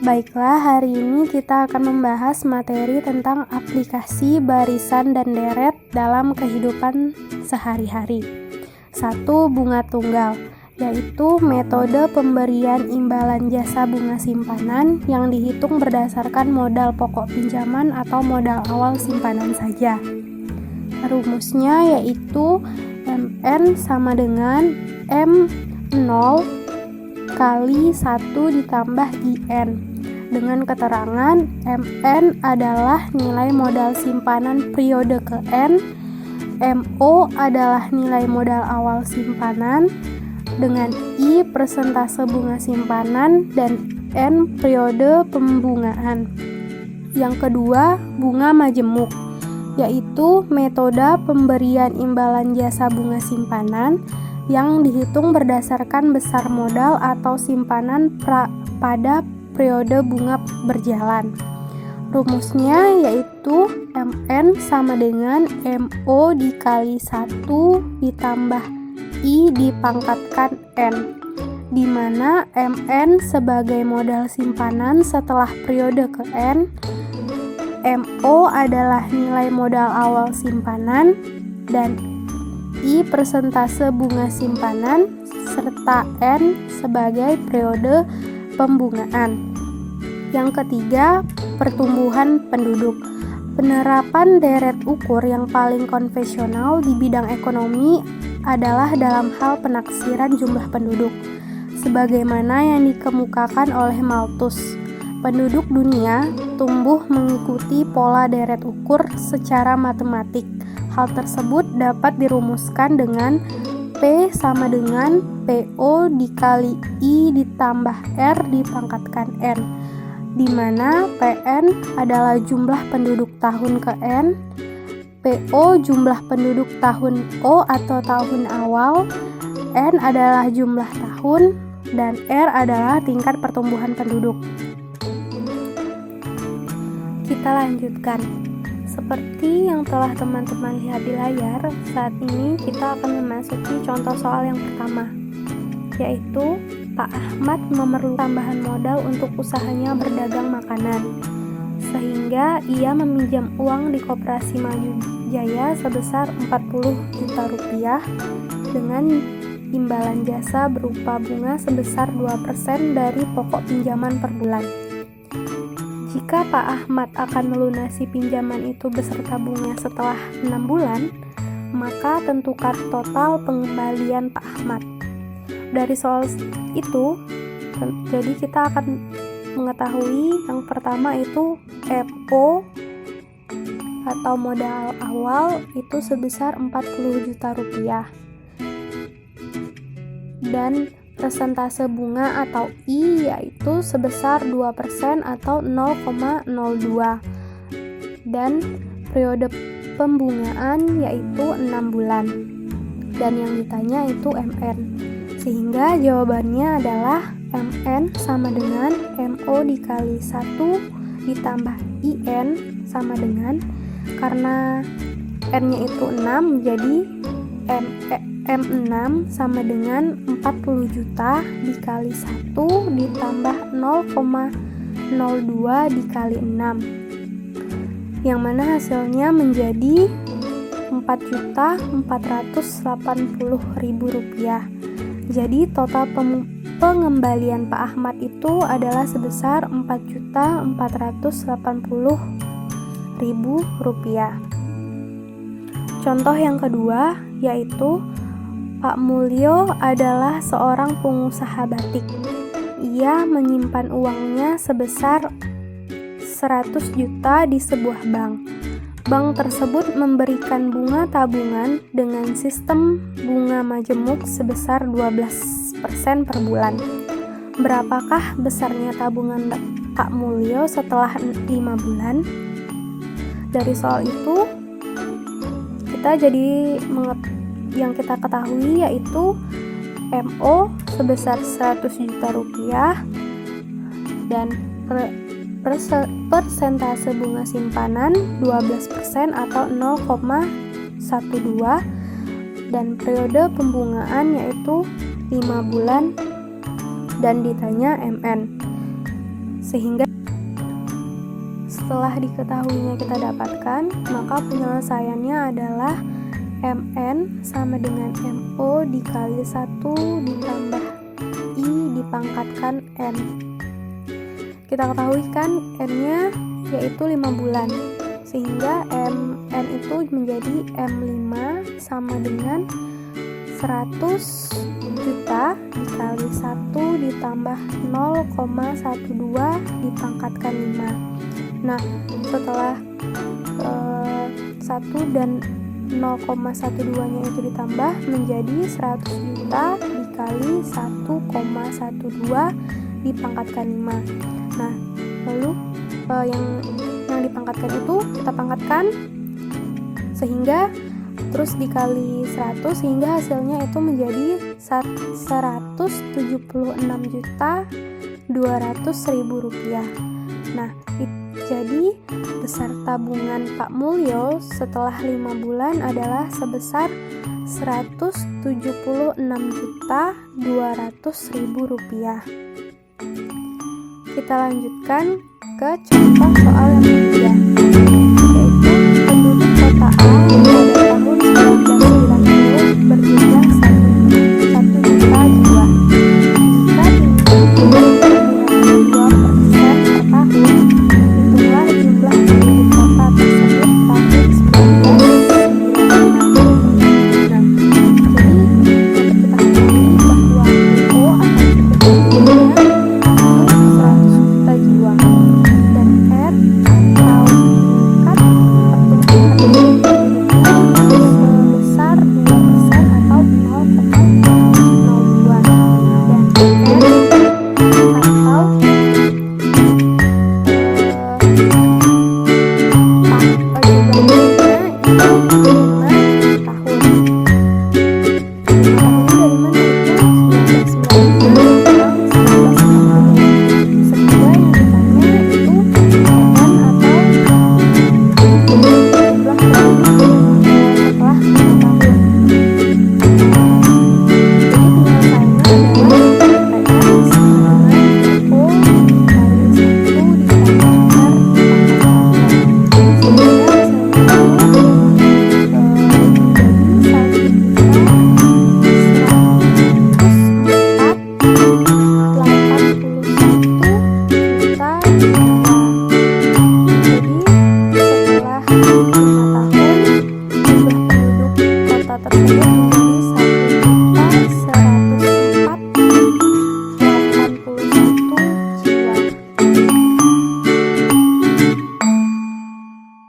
Baiklah, hari ini kita akan membahas materi tentang aplikasi barisan dan deret dalam kehidupan sehari-hari. 1. Bunga tunggal, yaitu metode pemberian imbalan jasa bunga simpanan yang dihitung berdasarkan modal pokok pinjaman atau modal awal simpanan saja. Rumusnya yaitu MN sama dengan M0 kali 1 ditambah IN, dengan keterangan MN adalah nilai modal simpanan periode ke N, MO adalah nilai modal awal simpanan, dengan I persentase bunga simpanan, dan N periode pembungaan. Yang kedua, bunga majemuk, yaitu metode pemberian imbalan jasa bunga simpanan yang dihitung berdasarkan besar modal atau simpanan pada periode bunga berjalan. Rumusnya yaitu MN sama dengan MO dikali 1 ditambah I dipangkatkan N, di mana MN sebagai modal simpanan setelah periode ke N, MO adalah nilai modal awal simpanan, dan I persentase bunga simpanan, serta N sebagai periode pembungaan. Yang ketiga, pertumbuhan penduduk. Penerapan deret ukur yang paling konvensional di bidang ekonomi adalah dalam hal penaksiran jumlah penduduk, sebagaimana yang dikemukakan oleh Malthus. Penduduk dunia tumbuh mengikuti pola deret ukur secara matematik. Hal tersebut dapat dirumuskan dengan P sama dengan PO dikali I ditambah R dipangkatkan N, di mana PN adalah jumlah penduduk tahun ke N, PO jumlah penduduk tahun O atau tahun awal, N adalah jumlah tahun, dan R adalah tingkat pertumbuhan penduduk. Kita lanjutkan. Seperti yang telah teman-teman lihat di layar, saat ini kita akan memasuki contoh soal yang pertama, yaitu Pak Ahmad memerlukan tambahan modal untuk usahanya berdagang makanan, sehingga ia meminjam uang di Koperasi Maju Jaya sebesar 40 juta rupiah dengan imbalan jasa berupa bunga sebesar 2% dari pokok pinjaman per bulan. Jika Pak Ahmad akan melunasi pinjaman itu beserta bunga setelah 6 bulan, maka tentukan total pengembalian Pak Ahmad. Dari soal itu, jadi kita akan mengetahui yang pertama itu MO atau modal awal itu sebesar 40 juta rupiah. Dan persentase bunga atau I yaitu sebesar 2% atau 0,02, dan periode pembungaan yaitu 6 bulan, dan yang ditanya itu MN, sehingga jawabannya adalah MN sama dengan MO dikali 1 ditambah IN sama dengan, karena N nya itu 6, jadi M6 sama dengan 40 juta dikali 1 ditambah 0,02 dikali 6, yang mana hasilnya menjadi 4.480.000 rupiah. Jadi total pengembalian Pak Ahmad itu adalah sebesar 4.480.000 rupiah. Contoh yang kedua yaitu Pak Mulyo adalah seorang pengusaha batik. Ia menyimpan uangnya sebesar 100 juta di sebuah bank. Bank tersebut memberikan bunga tabungan dengan sistem bunga majemuk sebesar 12% per bulan. Berapakah besarnya tabungan Pak Mulyo setelah 5 bulan? Dari soal itu, kita jadi yang kita ketahui yaitu MO sebesar 100 juta rupiah, dan persentase bunga simpanan 12% atau 0,12, dan periode pembungaan yaitu 5 bulan, dan ditanya MN. Sehingga setelah diketahuinya kita dapatkan, maka penyelesaiannya adalah MN sama dengan MO dikali 1 ditambah I dipangkatkan N. Kita ketahui kan N-nya yaitu 5 bulan, sehingga MN itu menjadi M5 sama dengan 100 juta dikali 1 ditambah 0,12 dipangkatkan 5. Nah, setelah 1 dan 0,12-nya itu ditambah menjadi 100 juta dikali 1,12 dipangkatkan 5. Nah, lalu yang dipangkatkan itu kita pangkatkan sehingga terus dikali 100 sehingga hasilnya itu menjadi 176.200.000 rupiah. Nah, jadi besar tabungan Pak Mulyo setelah 5 bulan adalah sebesar 176.200.000 rupiah. Kita lanjutkan ke contoh soal yang ketiga, yaitu penduduk kota A